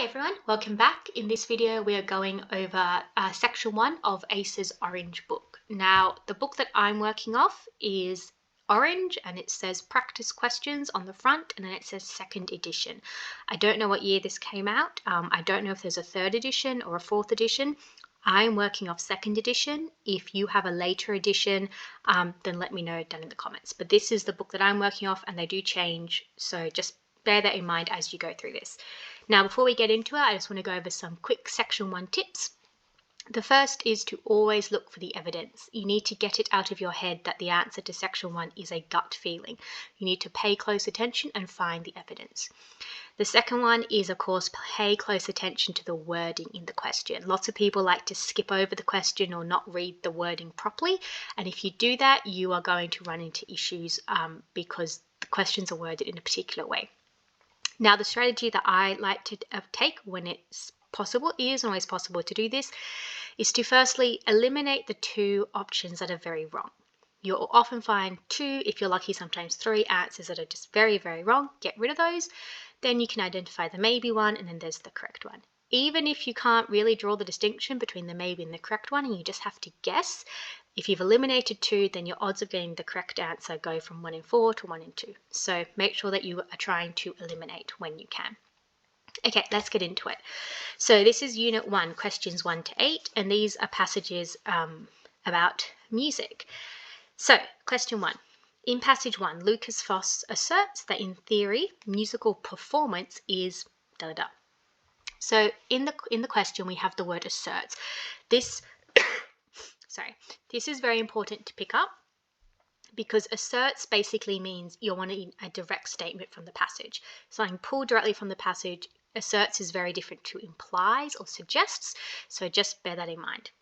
Hi everyone, welcome back. In this video we are going over section 1 of Acer's Orange book. Now the book that I'm working off is orange and it says practice questions on the front and then it says second edition. I don't know what year this came out. I don't know if there's a third edition or a fourth edition. I'm working off second edition. If you have a later edition, then let me know down in the comments. But this is the book that I'm working off and they do change, so just bear that in mind as you go through this. Now, before we get into it, I just want to go over some quick section 1 tips. The first is to always look for the evidence. You need to get it out of your head that the answer to section 1 is a gut feeling. You need to pay close attention and find the evidence. The second one is, of course, pay close attention to the wording in the question. Lots of people like to skip over the question or not read the wording properly. And if you do that, you are going to run into issues because the questions are worded in a particular way. Now, the strategy that I like to take when it's possible, it isn't always possible to do this, is to firstly eliminate the 2 options that are very wrong. You'll often find 2, if you're lucky, sometimes 3 answers that are just very, very wrong. Get rid of those. Then you can identify the maybe one, and then there's the correct one. Even if you can't really draw the distinction between the maybe and the correct one, and you just have to guess, if you've eliminated 2, then your odds of getting the correct answer go from 1 in 4 to 1 in 2. So make sure that you are trying to eliminate when you can. Okay, let's get into it. So this is Unit 1, questions 1 to 8, and these are passages about music. So, question 1. In passage 1, Lucas Foss asserts that in theory, musical performance is da-da-da. So in the question, we have the word asserts. This is very important to pick up because asserts basically means you're wanting a direct statement from the passage. Something pulled directly from the passage. Asserts is very different to implies or suggests, so just bear that in mind.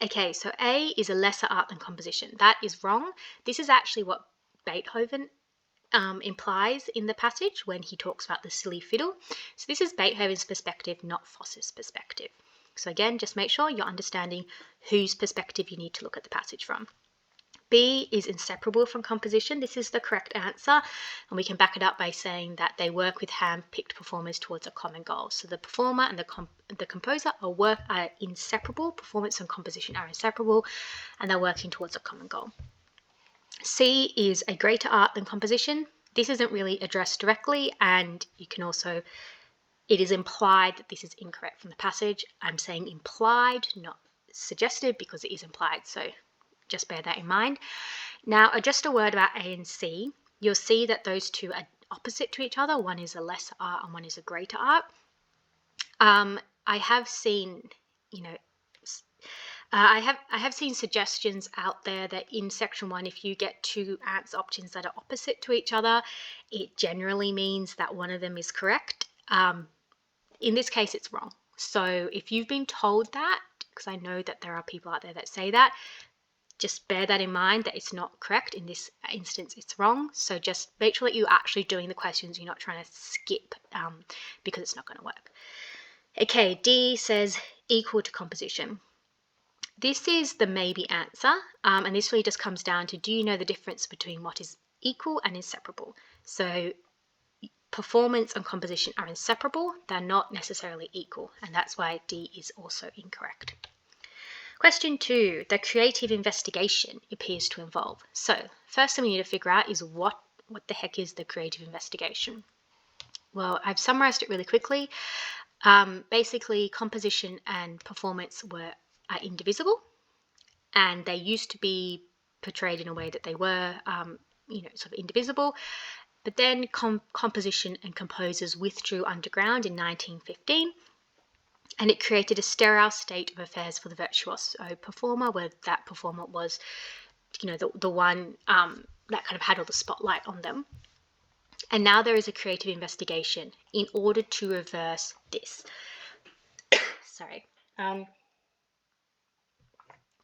Okay, so A is a lesser art than composition. That is wrong. This is actually what Beethoven implies in the passage when he talks about the silly fiddle. So this is Beethoven's perspective, not Foss's perspective. So again, just make sure you're understanding whose perspective you need to look at the passage from. B is inseparable from composition. This is the correct answer, and we can back it up by saying that they work with hand-picked performers towards a common goal. So the performer and the composer are inseparable. Performance and composition are inseparable, and they're working towards a common goal. C is a greater art than composition. This isn't really addressed directly, and you can also, it is implied that this is incorrect from the passage. I'm saying implied, not suggested, because it is implied, so just bear that in mind. Now, just a word about A and C. You'll see that those 2 are opposite to each other. One is a lesser art and one is a greater art. I have seen, I have seen suggestions out there that in section 1, if you get 2 answer options that are opposite to each other, it generally means that one of them is correct. In this case, it's wrong. So if you've been told that, because I know that there are people out there that say that, just bear that in mind that it's not correct. In this instance, it's wrong. So just make sure that you're actually doing the questions. You're not trying to skip because it's not going to work. Okay, D says equal to composition. This is the maybe answer, and this really just comes down to, do you know the difference between what is equal and inseparable? So performance and composition are inseparable. They're not necessarily equal, and that's why D is also incorrect. Question 2, the creative investigation appears to involve. So first thing we need to figure out is what the heck is the creative investigation? Well, I've summarized it really quickly. Basically, composition and performance are indivisible, and they used to be portrayed in a way that they were, sort of indivisible. But then composition and composers withdrew underground in 1915, and it created a sterile state of affairs for the virtuoso performer, where that performer was, the one that kind of had all the spotlight on them. And now there is a creative investigation in order to reverse this. Sorry.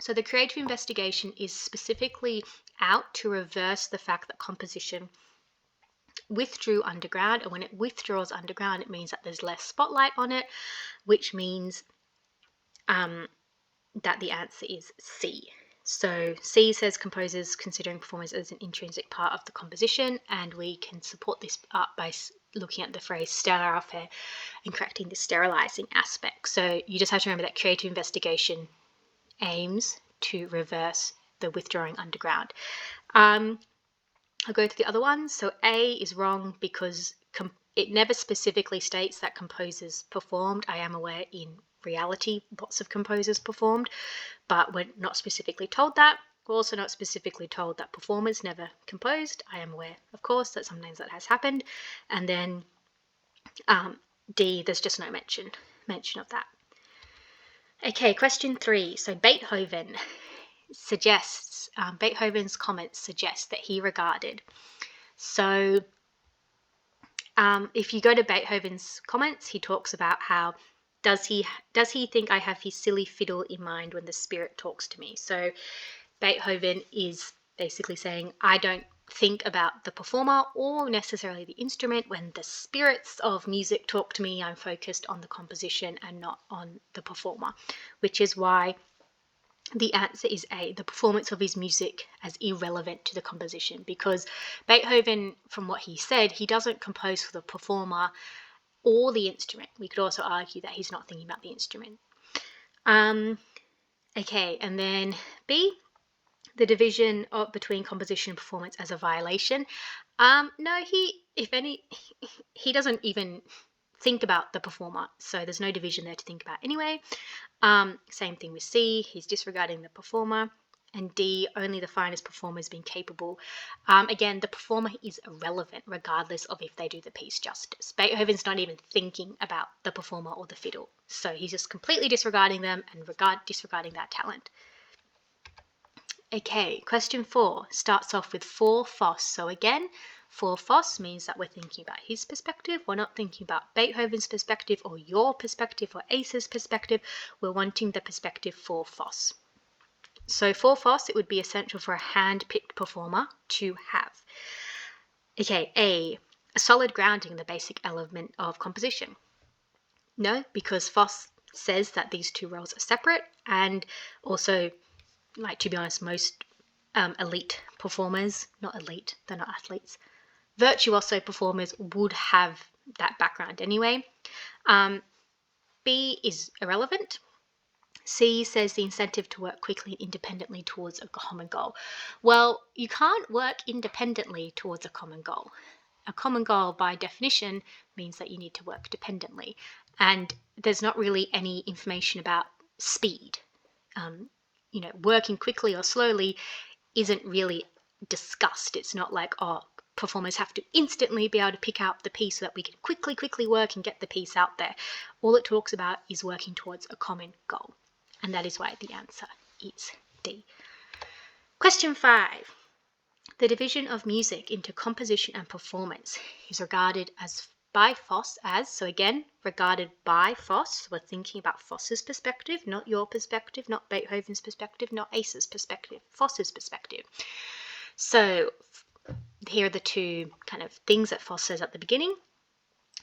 So the creative investigation is specifically out to reverse the fact that composition withdrew underground, and when it withdraws underground, it means that there's less spotlight on it, which means that the answer is C. So C says composers considering performance as an intrinsic part of the composition, and we can support this up by looking at the phrase stellar affair and correcting the sterilizing aspect. So you just have to remember that creative investigation aims to reverse the withdrawing underground. I'll go through the other ones. So A is wrong because it never specifically states that composers performed. I am aware in reality lots of composers performed, but we're not specifically told that. We're also not specifically told that performers never composed. I am aware, of course, that sometimes that has happened. And then D, there's just no mention of that. Okay, question 3. So Beethoven suggests, Beethoven's comments suggest that he regarded. So if you go to Beethoven's comments, he talks about how does he think I have his silly fiddle in mind when the spirit talks to me? So Beethoven is basically saying, I don't think about the performer or necessarily the instrument. When the spirits of music talk to me, I'm focused on the composition and not on the performer, which is why the answer is A, the performance of his music as irrelevant to the composition, because Beethoven, from what he said, he doesn't compose for the performer or the instrument. We could also argue that he's not thinking about the instrument. Okay, and then B, the division between composition and performance as a violation. No, he doesn't even think about the performer, so there's no division there to think about anyway. Same thing with C, he's disregarding the performer. And D, only the finest performer has been capable. Again, the performer is irrelevant regardless of if they do the piece justice. Beethoven's not even thinking about the performer or the fiddle, so he's just completely disregarding them and disregarding that talent. Okay, question 4 starts off with for Foss. So again, for Foss means that we're thinking about his perspective. We're not thinking about Beethoven's perspective or your perspective or Acer's perspective. We're wanting the perspective for Foss. So for Foss, it would be essential for a hand-picked performer to have. Okay, A solid grounding, the basic element of composition. No, because Foss says that these two roles are separate, and also, like, to be honest, most elite performers, not elite, they're not athletes, virtuoso performers would have that background anyway. B is irrelevant. C says the incentive to work quickly and independently towards a common goal. Well, you can't work independently towards a common goal. A common goal, by definition, means that you need to work dependently. And there's not really any information about speed. Working quickly or slowly isn't really discussed. It's not like, performers have to instantly be able to pick out the piece so that we can quickly work and get the piece out there. All it talks about is working towards a common goal. And that is why the answer is D. Question 5. The division of music into composition and performance is regarded by Foss as, so again, regarded by Foss. We're thinking about Foss's perspective, not your perspective, not Beethoven's perspective, not Acer's perspective, Foss's perspective. So here are the two kind of things that Foss says at the beginning.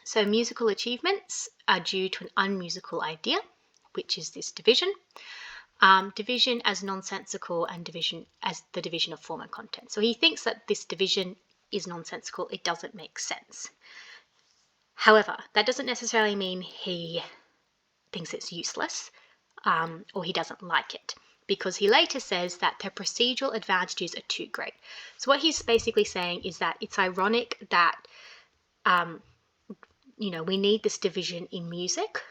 So musical achievements are due to an unmusical idea, which is this division. Division as nonsensical and division as the division of form and content. So he thinks that this division is nonsensical. It doesn't make sense. However, that doesn't necessarily mean he thinks it's useless or he doesn't like it, because he later says that the procedural advantages are too great. So what he's basically saying is that it's ironic that we need this division in music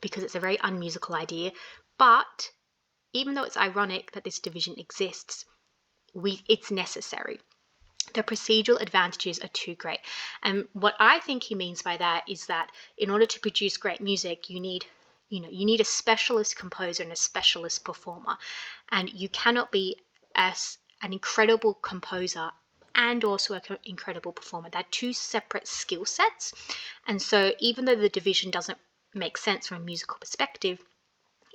because it's a very unmusical idea, but even though it's ironic that this division exists, it's necessary. The procedural advantages are too great. And what I think he means by that is that in order to produce great music, you need a specialist composer and a specialist performer. And you cannot be as an incredible composer and also an incredible performer. They're two separate skill sets. And so even though the division doesn't make sense from a musical perspective,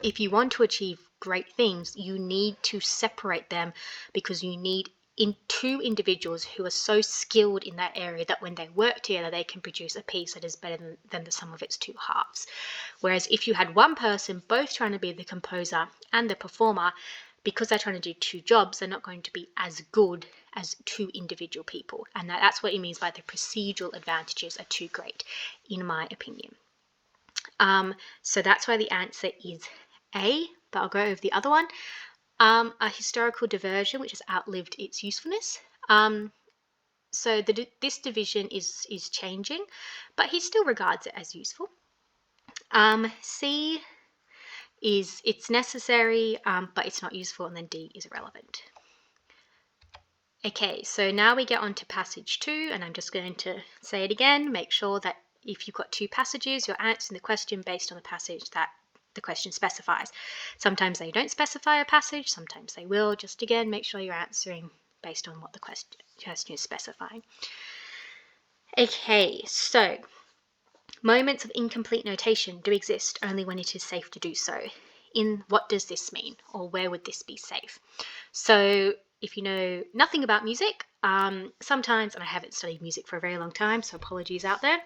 if you want to achieve great things, you need to separate them, because you need two individuals who are so skilled in that area that when they work together, they can produce a piece that is better than the sum of its two halves. Whereas if you had one person both trying to be the composer and the performer, because they're trying to do two jobs, they're not going to be as good as two individual people. And that's what he means by the procedural advantages are too great, in my opinion. So that's why the answer is A, but I'll go over the other one. A historical diversion which has outlived its usefulness. So this division is changing, but he still regards it as useful. C is it's necessary, but it's not useful, and then D is irrelevant. Okay, so now we get on to passage 2, and I'm just going to say it again. Make sure that if you've got 2 passages, you're answering the question based on the passage that the question specifies. Sometimes they don't specify a passage, sometimes they will. Just again, make sure you're answering based on what the question is specifying. Okay, so moments of incomplete notation do exist only when it is safe to do so. In what does this mean, or where would this be safe? So if you know nothing about music, sometimes, and I haven't studied music for a very long time, so apologies out there,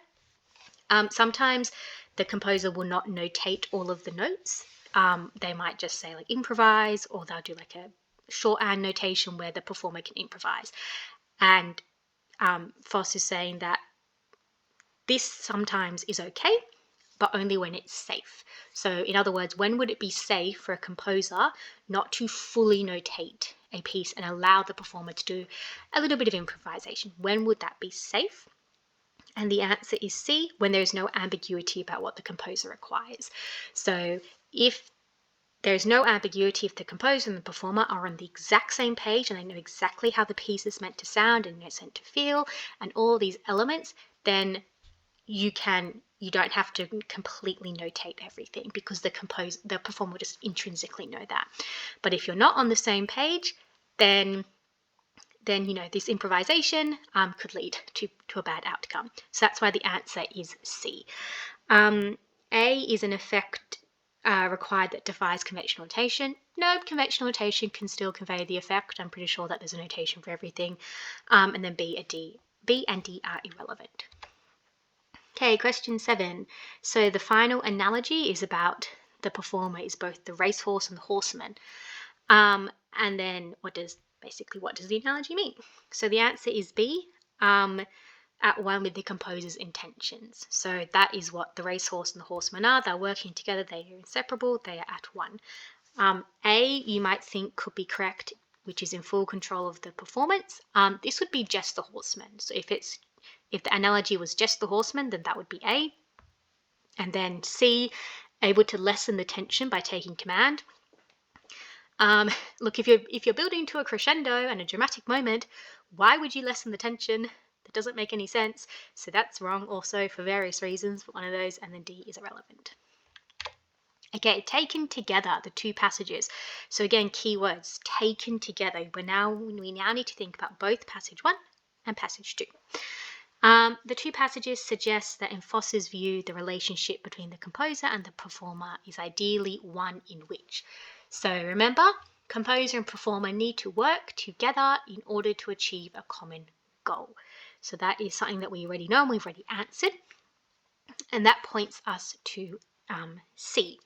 sometimes the composer will not notate all of the notes. They might just say like improvise, or they'll do like a shorthand notation where the performer can improvise. And Foss is saying that this sometimes is okay, but only when it's safe. So in other words, when would it be safe for a composer not to fully notate a piece and allow the performer to do a little bit of improvisation? When would that be safe? And the answer is C, when there's no ambiguity about what the composer requires. So if there's no ambiguity, if the composer and the performer are on the exact same page and they know exactly how the piece is meant to sound and it's meant to feel and all these elements, then you don't have to completely notate everything, because the performer will just intrinsically know that. But if you're not on the same page, then this improvisation could lead to a bad outcome. So that's why the answer is C. A is an effect required that defies conventional notation. No, conventional notation can still convey the effect. I'm pretty sure that there's a notation for everything. And then B and D are irrelevant. Okay, question 7. So the final analogy is about the performer is both the racehorse and the horseman. And then what does the analogy mean? So the answer is B, at one with the composer's intentions. So that is what the racehorse and the horseman are. They're working together, they are inseparable, they are at one. A, you might think could be correct, which is in full control of the performance. This would be just the horseman. So if the analogy was just the horseman, then that would be A. And then C, able to lessen the tension by taking command. Look, if you're building to a crescendo and a dramatic moment, why would you lessen the tension? That doesn't make any sense. So that's wrong also for various reasons, but one of those, and then D is irrelevant. Okay, taken together, the 2 passages. So again, keywords, taken together. We now need to think about both passage 1 and passage 2. The 2 passages suggest that in Foss's view, the relationship between the composer and the performer is ideally one in which. So remember, composer and performer need to work together in order to achieve a common goal. So that is something that we already know and we've already answered. And that points us to C.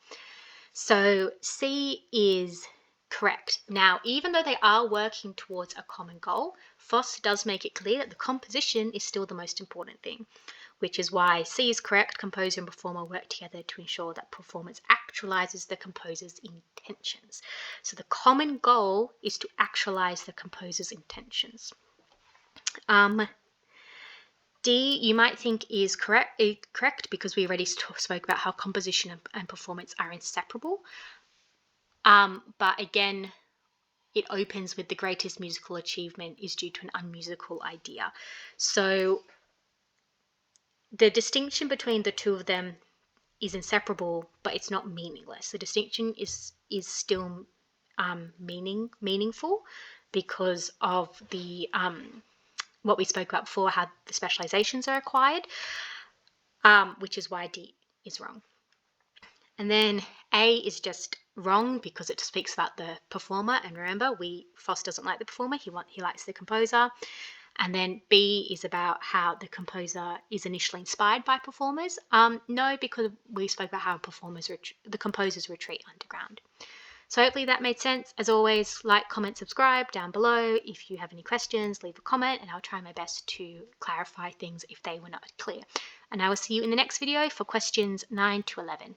So C is correct. Now, even though they are working towards a common goal, Foss does make it clear that the composition is still the most important thing, which is why C is correct. Composer and performer work together to ensure that performance actualizes the composer's intentions. So the common goal is to actualize the composer's intentions. D, you might think is correct because we already spoke about how composition and performance are inseparable. But again, it opens with the greatest musical achievement is due to an unmusical idea. So the distinction between the 2 of them is inseparable, but it's not meaningless. The distinction is still meaningful because of the what we spoke about before, how the specializations are acquired, which is why D is wrong. And then A is just wrong because it speaks about the performer. And remember, Foss doesn't like the performer, he likes the composer. And then B is about how the composer is initially inspired by performers. No, because we spoke about how the composers retreat underground. So hopefully that made sense. As always, like, comment, subscribe down below. If you have any questions, leave a comment and I'll try my best to clarify things if they were not clear. And I will see you in the next video for questions 9 to 11.